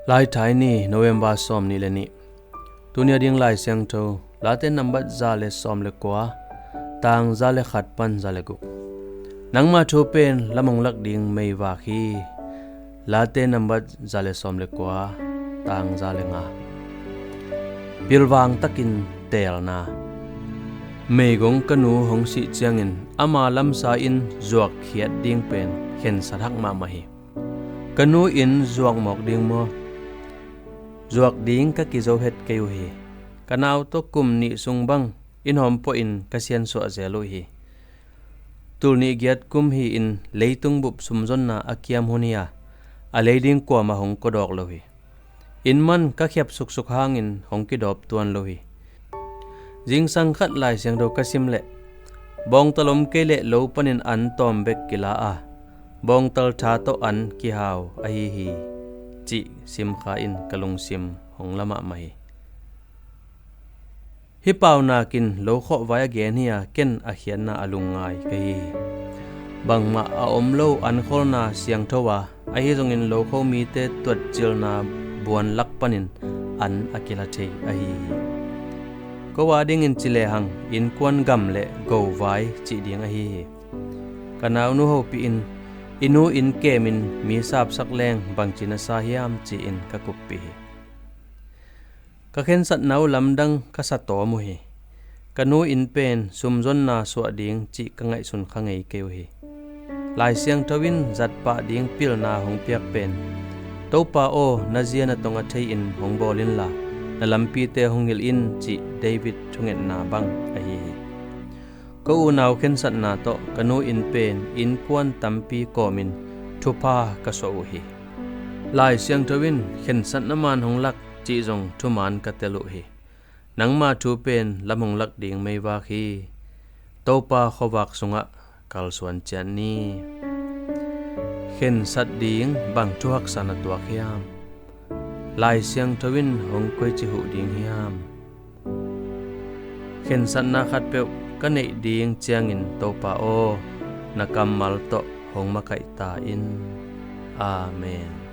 Laithaini November som ni leni tunia ding lai siang tho late number zale som le kwa tang zale khat pan zale gu nangma tho pen lamong lak ding mei wa khi late number zale som le kwa tang zale nga Pilvang takin telna mei gong kanu hong si chiangin ama lam sa in zuak khiat ding pen khen sathak ma ma hi kanu in zuak mok ding mo zuak ding ka ki zo het keu hi kanau to kum ni sung bang in hom po in kasian so azelo hi tul ni giat kum hi in leitung bup sumzon na akiam hunia a leiding kwa ma hong ko dok lo hi in man ka khiap suk suk hangin hong ki dop tuan lo hi jing sang khat lai siang do kasim le bong talom ke le lo panin an tom bek kila a bong tal tha to an ki haw a hi chi sim kha in kalung sim hong lama mai hi pau na kin lo kho vai again hiya ken a hian na alungai ka hi bang ma a om lo an khol na siang thowa a hi jong in lo kho mi te tuat chil na buan lak panin an akila thei a hi ko wa ding in chile hang in kwan gam le go vai chi ding a hi kanau nu ho pi in inu in kemin mi sap sak leng bang china sa hiam chi in ka kupi ka khen sat nau lamdang ka sa to mu hi kanu in pen sumzon na so ding chi ka ngai sun khangai keu hi lai siang tawin zat pa ding pil na hong piak pen to pa o na zia na tonga thei in hong bolin la na lampi te hong hil in chi David thungen na bang a hi ko unaw khen sat na to kanu in pen in kwan tampi komin thupa ka so hi lai siang tawin khen sat na man hong lak chi jong thuman ka telu hi nangma thu pen lamong lak ding mei wa khi topa khowak sunga kal suan chan ni khen sat ding bang thu hak sana tua khiam lai siang tawin hong koi chi hu ding hiam khen sat na khat pe ka nei ding chiangin topa o na kamal to hong ma kai ta in amen.